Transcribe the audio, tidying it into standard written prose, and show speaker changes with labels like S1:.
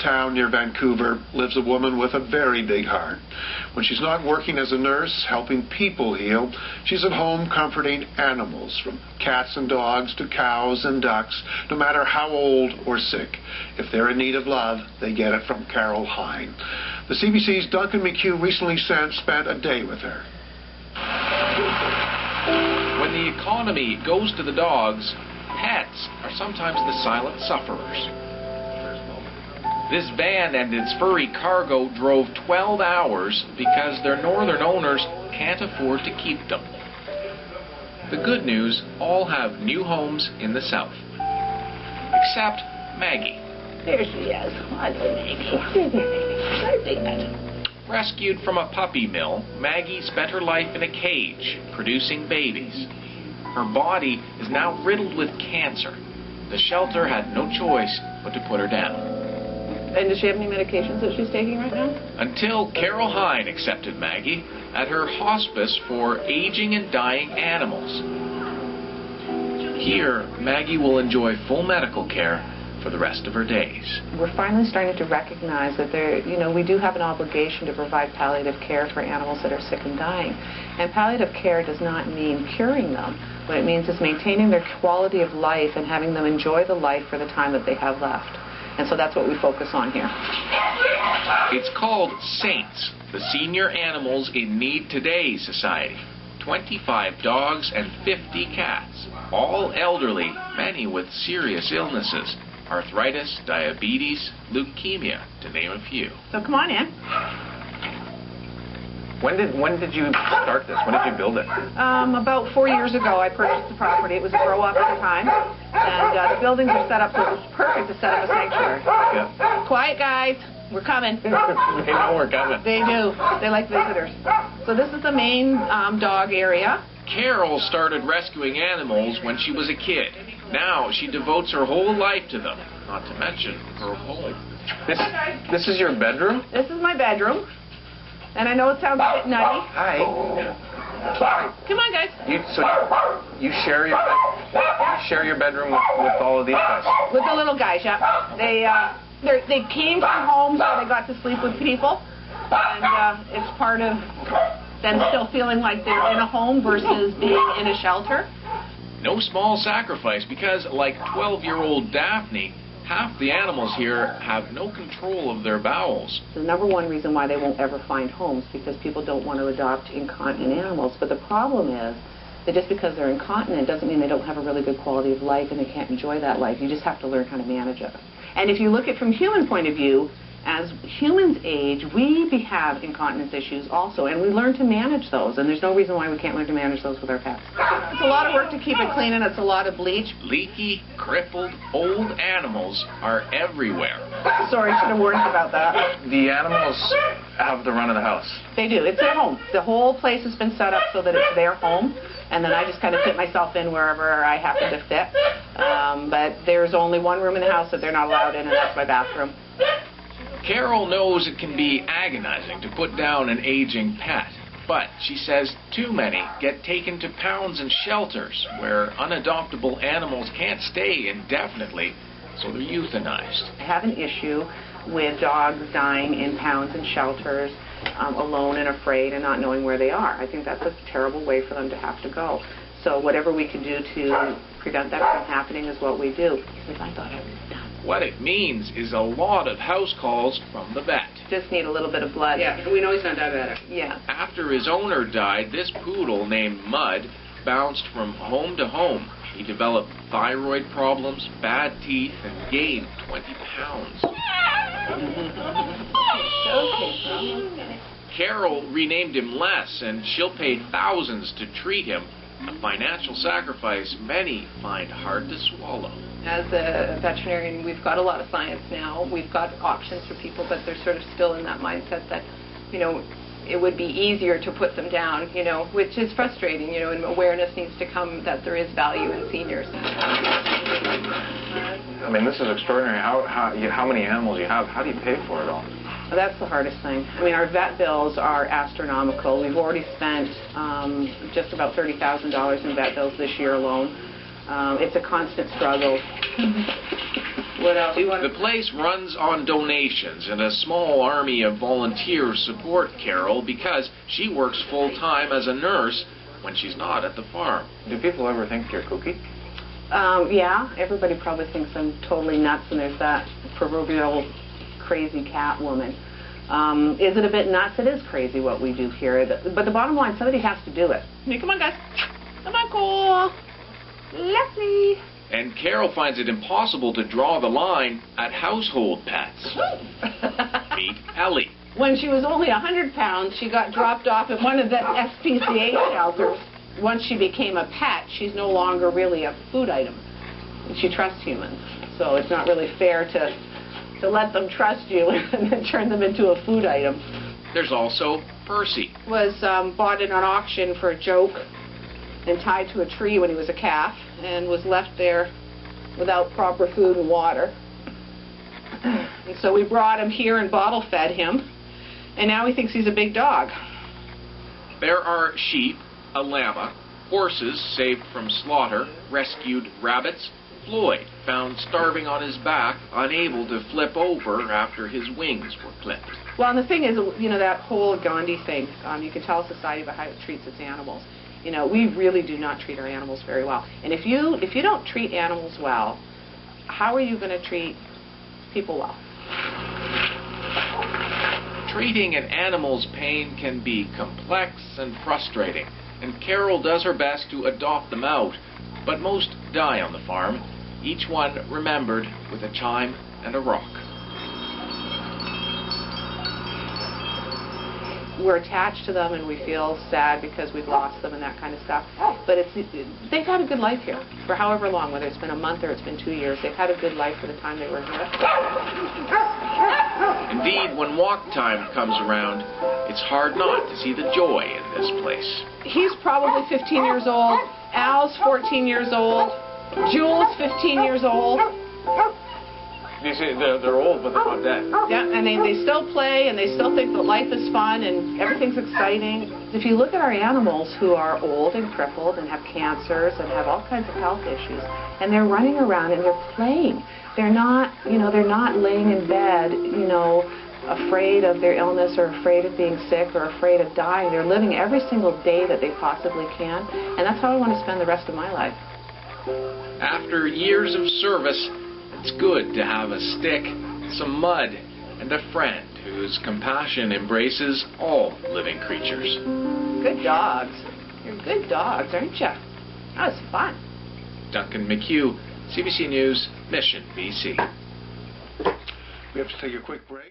S1: town near Vancouver lives a woman with a very big heart. When she's not working as a nurse, helping people heal, she's at home comforting animals, from cats and dogs to cows and ducks, no matter how old or sick. If they're in need of love, they get it from Carol Hine. The CBC's Duncan McHugh recently spent a day with her.
S2: When the economy goes to the dogs, pets are sometimes the silent sufferers. This van and its furry cargo drove 12 hours because their northern owners can't afford to keep them. The good news, all have new homes in the south. Except Maggie.
S3: There she is. Hello, Maggie.
S2: Rescued from a puppy mill, Maggie spent her life in a cage, producing babies. Her body is now riddled with cancer. The shelter had no choice but to put her down.
S3: And does she have any medications that she's taking right now?
S2: Until Carol Hine accepted Maggie at her hospice for aging and dying animals. Here, Maggie will enjoy full medical care for the rest of her days.
S3: We're finally starting to recognize that we do have an obligation to provide palliative care for animals that are sick and dying. And palliative care does not mean curing them. What it means is maintaining their quality of life and having them enjoy the life for the time that they have left. And so that's what we focus on here.
S2: It's called Saints, the Senior Animals in Need Today Society. 25 dogs and 50 cats, all elderly, many with serious illnesses. Arthritis, diabetes, leukemia, to name a few.
S3: So come on in.
S4: When did you start this? When did you build it?
S3: About 4 years ago, I purchased the property. It was a grow-up at the time, and the buildings are set up so it was perfect to set up a sanctuary.
S4: Yeah.
S3: Quiet, guys. We're coming.
S4: They know we're coming.
S3: They do. They like visitors. So this is the main dog area.
S2: Carol started rescuing animals when she was a kid. Now she devotes her whole life to them, not to mention her home.
S4: This is your bedroom?
S3: This is my bedroom. And I know it sounds a bit nutty.
S4: Hi.
S3: Come on, guys.
S4: You share your bedroom with all of these guys?
S3: With the little guys, yeah. They came from homes where they got to sleep with people. And it's part of them still feeling like they're in a home versus being in a shelter.
S2: No small sacrifice because, like 12-year-old Daphne, half the animals here have no control of their bowels.
S3: The number one reason why they won't ever find homes because people don't want to adopt incontinent animals. But the problem is that just because they're incontinent doesn't mean they don't have a really good quality of life and they can't enjoy that life. You just have to learn how to manage it. And if you look at it from human point of view, as humans age, we have incontinence issues also, and we learn to manage those, and there's no reason why we can't learn to manage those with our pets. It's a lot of work to keep it clean, and it's a lot of bleach.
S2: Leaky, crippled, old animals are everywhere.
S3: Sorry, I should have warned you about that.
S4: The animals have the run of the house.
S3: They do. It's their home. The whole place has been set up so that it's their home, and then I just kind of fit myself in wherever I happen to fit. But there's only one room in the house that they're not allowed in, and that's my bathroom.
S2: Carol knows it can be agonizing to put down an aging pet, but she says too many get taken to pounds and shelters where unadoptable animals can't stay indefinitely, so they're euthanized.
S3: I have an issue with dogs dying in pounds and shelters, alone and afraid and not knowing where they are. I think that's a terrible way for them to have to go. So whatever we can do to prevent that from happening is what we do. I thought I was done.
S2: What it means is a lot of house calls from the vet.
S3: Just need a little bit of blood.
S5: Yeah, we know he's not diabetic.
S3: Yeah.
S2: After his owner died, this poodle named Mud bounced from home to home. He developed thyroid problems, bad teeth, and gained 20 pounds. Carol renamed him Les, and she'll pay thousands to treat him, a financial sacrifice many find hard to swallow.
S6: As a veterinarian, we've got a lot of science now. We've got options for people, but they're sort of still in that mindset that, it would be easier to put them down, which is frustrating, and awareness needs to come that there is value in seniors.
S4: I mean, this is extraordinary. How many animals you have? How do you pay for it all?
S3: Well, that's the hardest thing. I mean, our vet bills are astronomical. We've already spent just about $30,000 in vet bills this year alone. It's a constant struggle.
S6: What else? Do you want
S2: The place runs on donations, and a small army of volunteers support Carol because she works full-time as a nurse when she's not at the farm.
S4: Do people ever think you're kooky?
S3: Yeah, everybody probably thinks I'm totally nuts, and there's that proverbial crazy cat woman. Is it a bit nuts? It is crazy what we do here. But the bottom line, somebody has to do it. Hey, come on, guys. Come on, Cole. Leslie.
S2: And Carol finds it impossible to draw the line at household pets. Meet Ellie.
S3: When she was only 100 pounds, she got dropped off at one of the SPCA shelters. Once she became a pet, she's no longer really a food item. She trusts humans. So it's not really fair to let them trust you and then turn them into a food item.
S2: There's also Percy.
S3: Was bought in an auction for a joke and tied to a tree when he was a calf and was left there without proper food and water. And so we brought him here and bottle fed him, and now he thinks he's a big dog.
S2: There are sheep, a llama, horses saved from slaughter, rescued rabbits, Floyd found starving on his back, unable to flip over after his wings were clipped.
S3: Well, and the thing is, you know, that whole Gandhi thing, you can tell society by how it treats its animals. You know, we really do not treat our animals very well. And if you don't treat animals well, how are you going to treat people well?
S2: Treating an animal's pain can be complex and frustrating, and Carol does her best to adopt them out, but most die on the farm, each one remembered with a chime and a rock.
S3: We're attached to them and we feel sad because we've lost them and that kind of stuff. But they've had a good life here for however long, whether it's been a month or it's been 2 years. They've had a good life for the time they were here.
S2: Indeed, when walk time comes around, it's hard not to see the joy in this place.
S3: He's probably 15 years old. Al's 14 years old. Jules 15 years old.
S4: You see, they're old, but they're not dead.
S3: Yeah, and they still play, and they still think that life is fun, and everything's exciting. If you look at our animals who are old and crippled and have cancers and have all kinds of health issues, and they're running around and they're playing. They're not, they're not laying in bed, afraid of their illness or afraid of being sick or afraid of dying. They're living every single day that they possibly can, and that's how I want to spend the rest of my life.
S2: After years of service, it's good to have a stick, some mud, and a friend whose compassion embraces all living creatures.
S3: Good dogs. You're good dogs, aren't you? That was fun.
S2: Duncan McHugh, CBC News, Mission, BC.
S1: We have to take a quick break.